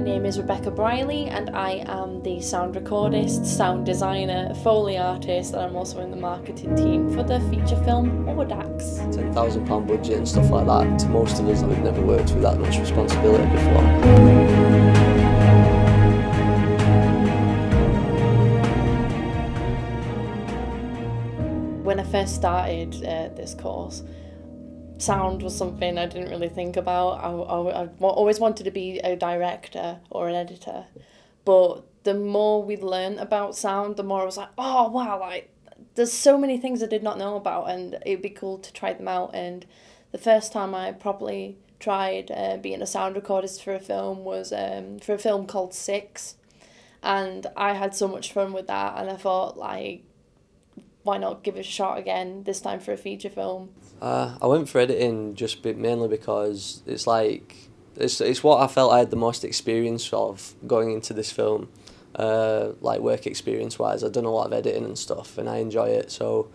name is Rebecca Briley and I am the sound recordist, sound designer, Foley artist, and I'm also in the marketing team for the feature film Audax. £10,000 budget and stuff like that, to most of us we've never worked with that much responsibility before. When I first started this course, sound was something I didn't really think about. I always wanted to be a director or an editor, but the more we learned about sound, the more I was like, oh wow, like there's so many things I did not know about, and it'd be cool to try them out. And the first time I properly tried being a sound recordist for a film was for a film called Six, and I had so much fun with that, and I thought, like, why not give it a shot again, this time for a feature film? I went for editing just mainly because it's like, it's what I felt I had the most experience of going into this film, like work experience wise. I've done a lot of editing and stuff and I enjoy it, so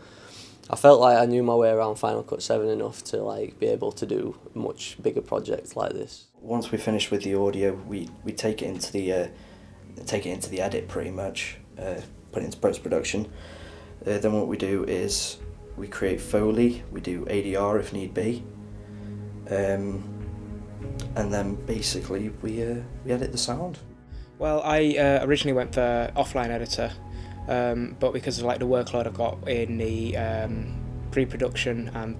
I felt like I knew my way around Final Cut 7 enough to like be able to do a much bigger project like this. Once we finish with the audio, we take it into the edit pretty much, put it into post-production. Then what we do is we create Foley, we do ADR if need be, and then basically we edit the sound. Well, I originally went for offline editor, but because of like the workload I've got in the pre-production and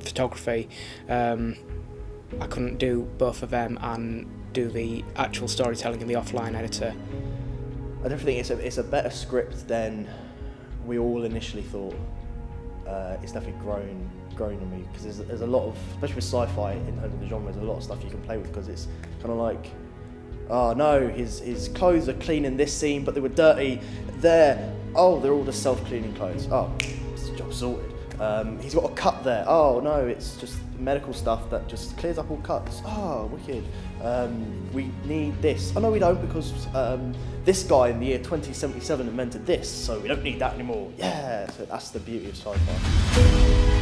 photography, I couldn't do both of them and do the actual storytelling in the offline editor. I definitely think it's a better script than we all initially thought. It's definitely grown on me, because there's a lot of, especially with sci-fi in terms of the genre, there's a lot of stuff you can play with, because it's kind of like, oh no, his clothes are clean in this scene but they were dirty there. Oh, they're all just self-cleaning clothes. Oh, it's the job sorted. He's got a cut there. Oh no, it's just medical stuff that just clears up all cuts. Oh, wicked. We need this. Oh no, we don't, because this guy in the year 2077 invented this, so we don't need that anymore. Yeah, so that's the beauty of sci-fi.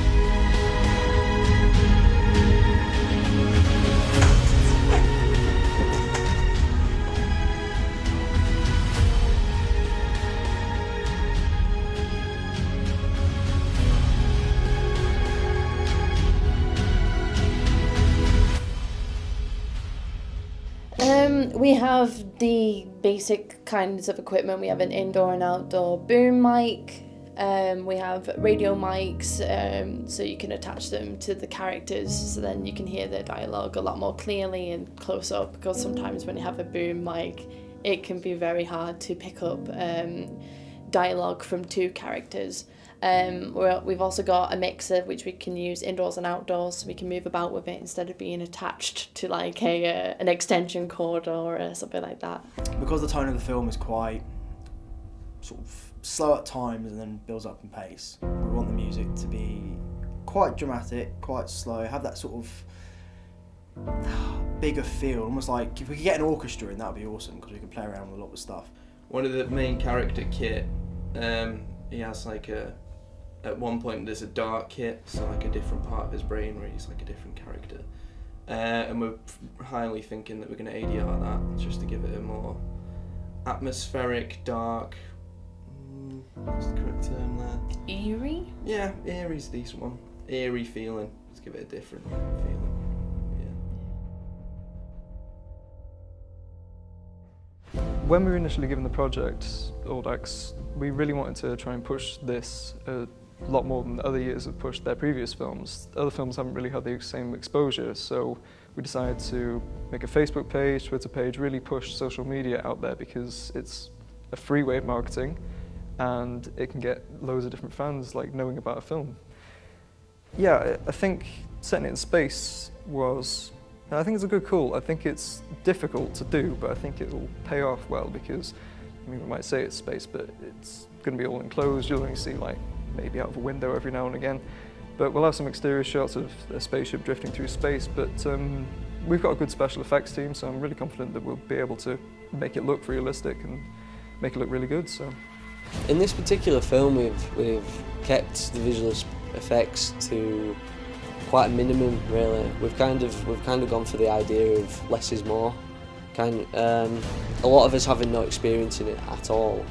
We have the basic kinds of equipment. We have an indoor and outdoor boom mic. We have radio mics, so you can attach them to the characters, so then you can hear their dialogue a lot more clearly and close up, because sometimes when you have a boom mic, it can be very hard to pick up dialogue from two characters. We've also got a mixer which we can use indoors and outdoors, so we can move about with it instead of being attached to like an extension cord or something like that. Because the tone of the film is quite sort of slow at times and then builds up in pace, we want the music to be quite dramatic, quite slow, have that sort of bigger feel, almost like if we could get an orchestra in, that would be awesome, because we can play around with a lot of stuff. One of the main character kit, he has like at one point there's a dark kit, so like a different part of his brain where he's like a different character. And we're highly thinking that we're going to ADR that, just to give it a more atmospheric, dark, what's the correct term there? Eerie? Yeah, eerie's a decent one. Eerie feeling, let's give it a different feeling. When we were initially given the project, Audax, we really wanted to try and push this a lot more than other years have pushed their previous films. Other films haven't really had the same exposure, so we decided to make a Facebook page, Twitter page, really push social media out there, because it's a free way of marketing and it can get loads of different fans like knowing about a film. Yeah, I think setting it in space was, I think it's a good call. I think it's difficult to do, but I think it will pay off well, because, I mean, we might say it's space, but it's going to be all enclosed. You'll only see like maybe out of a window every now and again. But we'll have some exterior shots of a spaceship drifting through space, but we've got a good special effects team, so I'm really confident that we'll be able to make it look realistic and make it look really good. So, in this particular film, we've kept the visual effects to quite a minimum, really. We've kind of gone for the idea of less is more, A lot of us having no experience in it at all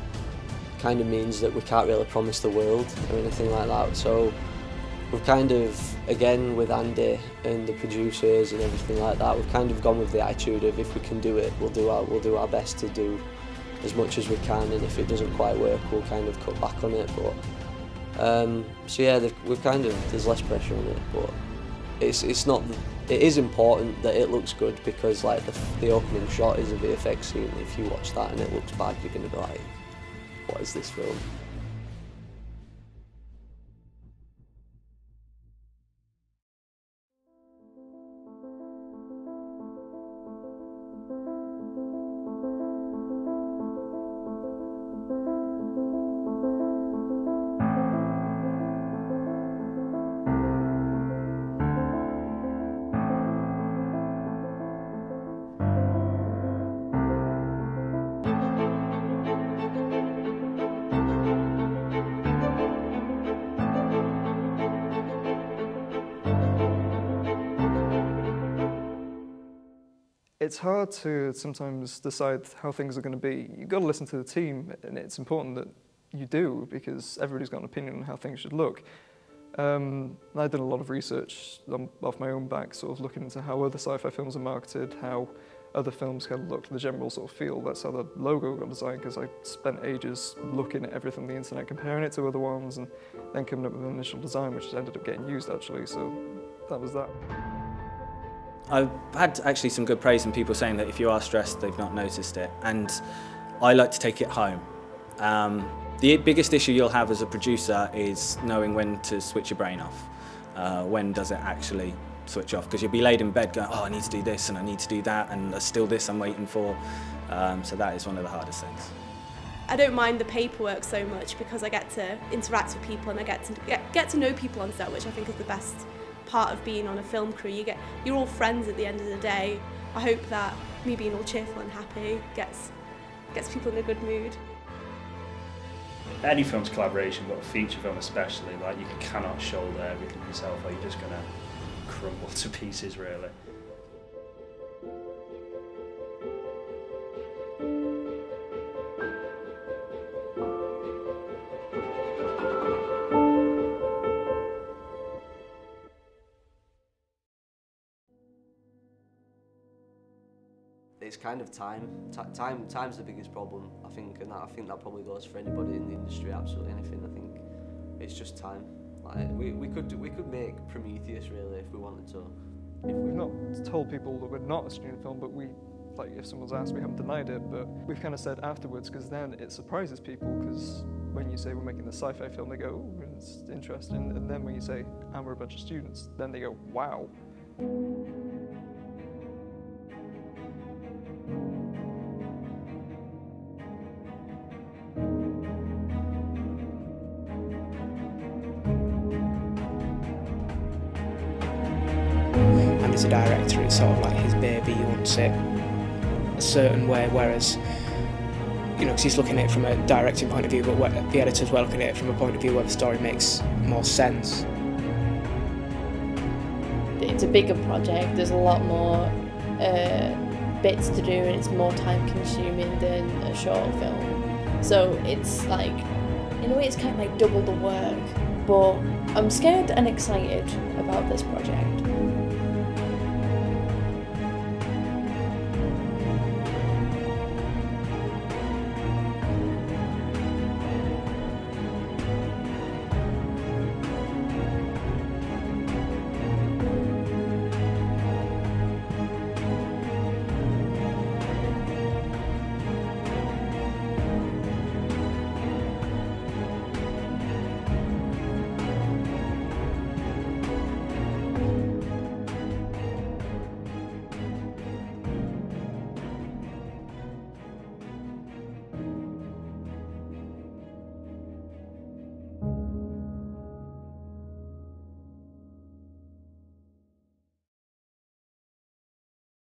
kind of means that we can't really promise the world or anything like that. So we've kind of, again with Andy and the producers and everything like that, we've kind of gone with the attitude of if we can do it, we'll do our best to do as much as we can, and if it doesn't quite work, we'll kind of cut back on it. But so yeah, there's less pressure on it, but it's not. It is important that it looks good, because like the opening shot is a VFX scene. If you watch that and it looks bad, you're gonna be like, what is this film? It's hard to sometimes decide how things are going to be. You've got to listen to the team, and it's important that you do, because everybody's got an opinion on how things should look. I've done a lot of research off my own back, sort of looking into how other sci-fi films are marketed, how other films kind of look, the general sort of feel. That's how the logo got designed, because I spent ages looking at everything on the internet, comparing it to other ones, and then coming up with an initial design, which ended up getting used actually, so that was that. I've had actually some good praise from people saying that if you are stressed, they've not noticed it, and I like to take it home. The biggest issue you'll have as a producer is knowing when to switch your brain off. When does it actually switch off? Because you'll be laid in bed going, oh, I need to do this and I need to do that, and there's still this I'm waiting for. So that is one of the hardest things. I don't mind the paperwork so much, because I get to interact with people and I get to know people on set, which I think is the best part of being on a film crew. You're all friends at the end of the day. I hope that me being all cheerful and happy gets people in a good mood. Any film's collaboration, but a feature film especially, like you cannot shoulder everything yourself, or you're just going to crumble to pieces really. It's kind of time. Time's the biggest problem, I think, and I think that probably goes for anybody in the industry, absolutely anything. I think it's just time. Like we could make Prometheus really if we wanted to. We've not told people that we're not a student film, but like if someone's asked, we haven't denied it, but we've kind of said afterwards, because then it surprises people, because when you say we're making the sci-fi film, they go, oh, it's interesting, and then when you say, and we're a bunch of students, then they go, wow. And as a director, it's sort of like his baby. He wants it a certain way, whereas, you know, because he's looking at it from a directing point of view, but the editors were looking at it from a point of view where the story makes more sense. It's a bigger project, there's a lot more bits to do, and it's more time consuming than a short film. So it's like, in a way it's kind of like double the work, but I'm scared and excited about this project.